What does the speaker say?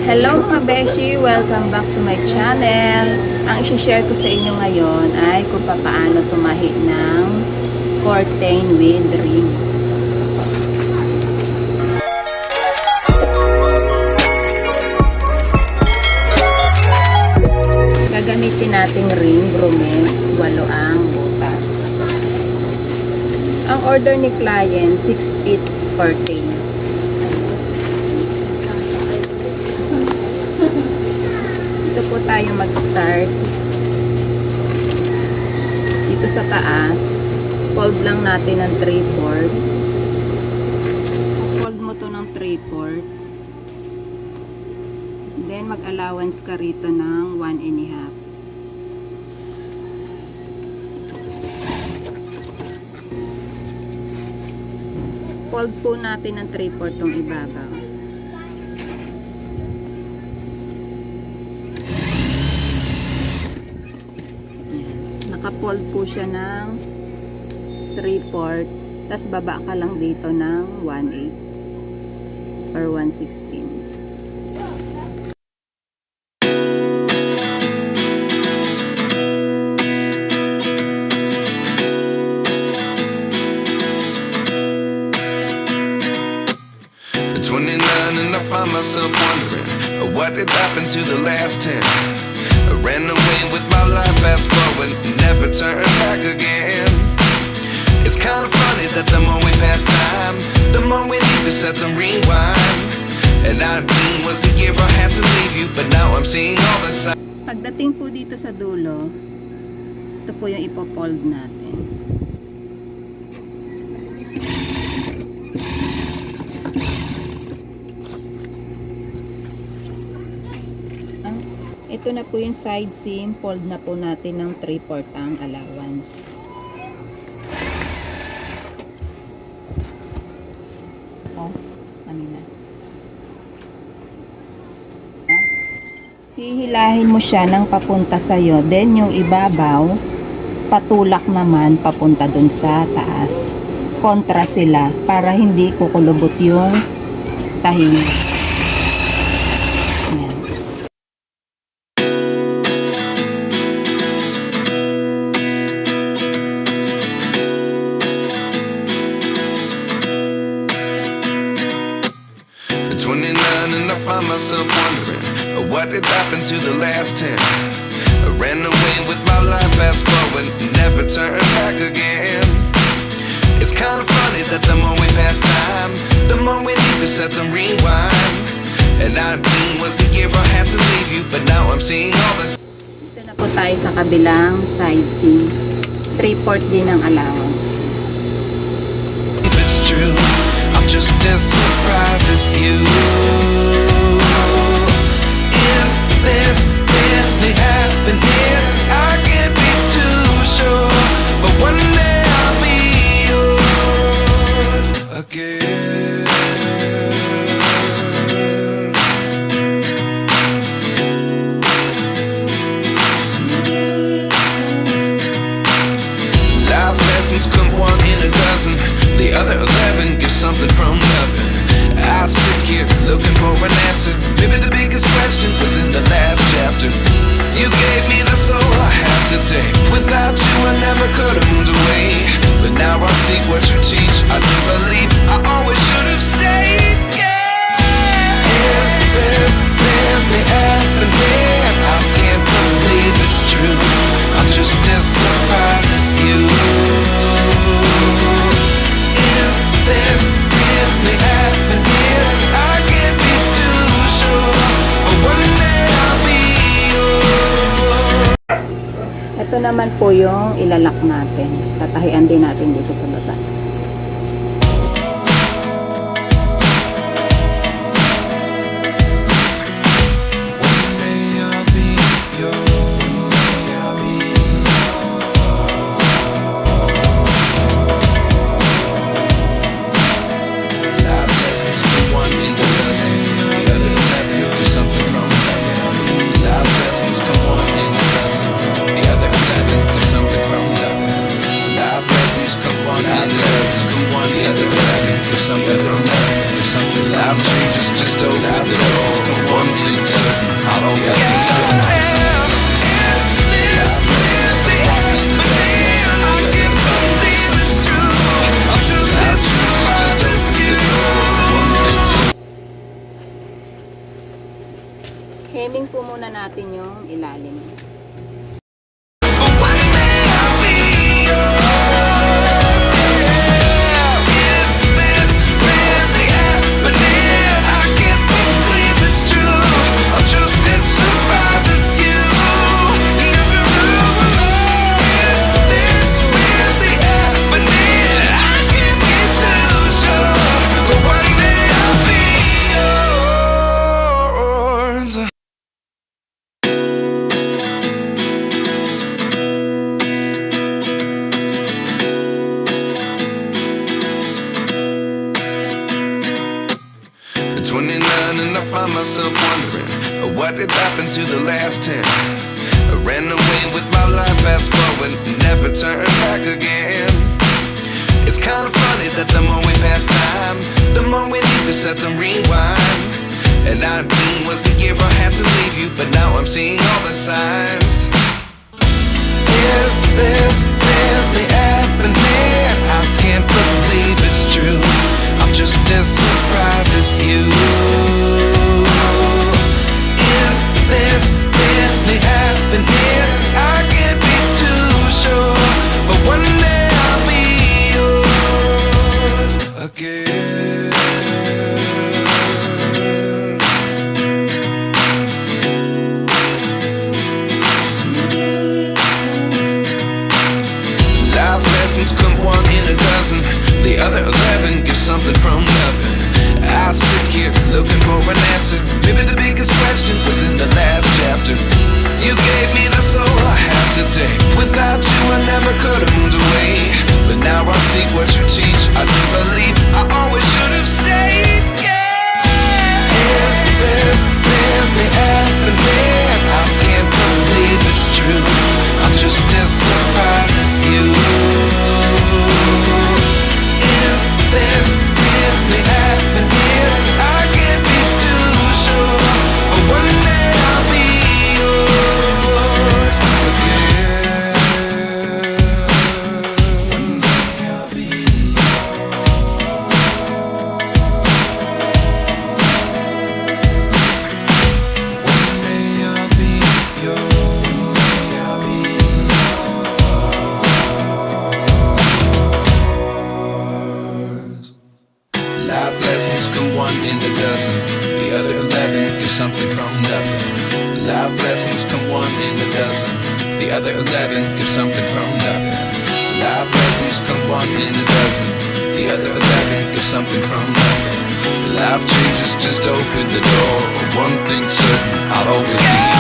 Hello mga beshi! Welcome back to my channel. Ang isi-share ko sa inyo ngayon ay kung paano tumahi ng curtain with ring. Gagamitin nating ring, bromine, 8 ang butas. Ang order ni client, 6 feet curtain. Dito po tayo mag-start. Dito sa taas, fold lang natin ng 3/4. Fold mo to ng 3/4. Then mag-allowance ka rito ng 1.5. Fold po natin ng 3/4 tong ibabaw. Naka-fold po siya ng 3/4, tas baba ka lang dito ng 1/8 or 1/16. And I find myself wondering what did happen to the last 10. I ran away with my life, fast forward, never turn back again. It's kind of funny that the more we pass time, the more we need to set the rewind. And 19 was the year I had to leave you, but now I'm seeing all the signs. Pagdating po dito sa dulo, ito po yung ipo-fold natin. Ito na po yung side seam, fold na po natin ng 3/4 ang allowance. Hihilahin mo siya ng papunta sa'yo, then yung ibabaw, patulak naman papunta dun sa taas. Kontra sila para hindi kukulubot yung tahi. And I find myself wondering what did happen to the last 10. I ran away with my life, fast forward, never turn back again. It's kind of funny that the more we pass time, the more we need to set the rewind. And 19 was the year I had to leave you, but now I'm seeing all this. Dito na po tayo sa kabilang side seam. 3/4 din ang allowance. If it's true, I'm just as surprised as you. Is this really happening? I can't be too sure, but one day I'll be yours again. Life lessons come one in a dozen, the other 11 give something from nothing. I sit here looking for an answer. Maybe the biggest question was in the last chapter. You gave me the soul I have today. Without you I never could have moved away. But now I see what you teach. I do believe I always should have stayed. Yeah. Is this really happening? I can't believe it's true. I'm just as surprised as you. Is this really happening? I can't be too sure, but one day I'll be yours. Ito naman po yung ilalak natin. Tatahian din natin dito sa baba. Something from life, something life changes just open the door. one thing certain, I'll always be yours. Hemming po muna natin yung ilalim. Myself wondering what did happen to the last 10. I ran away with my life, fast forward, never turn back again. It's kind of funny that the more we pass time, the more we need to set them rewind. And 19 was the year I had to leave you, but now I'm seeing all the signs. Is this really happening? I can't believe it's true. I'm just as surprised as you. Is this really happening? I can't be too sure, but one day I'll be yours again. Life lessons come one in a dozen, the other 11 give something from nothing. I sit here looking for an answer. Maybe the biggest question was in the last chapter. You gave me the soul I have today. Without you I never could have moved away. But now I see what you teach. I do believe I always should have stayed. Yeah. Is this really happening? I can't believe it's true. I'm just as surprised as you. Is this really happening? I can't be too sure, but one day I'll be yours again. One day I'll be yours. One day I'll be yours. One day I'll be yours. Life lessons come one in a dozen, the other 11 give something from nothing. Life lessons come one in a dozen, the other 11 give something from nothing. Life lessons come one in a dozen, the other 11 give something from nothing. Life changes just open the door, one thing certain, I'll always be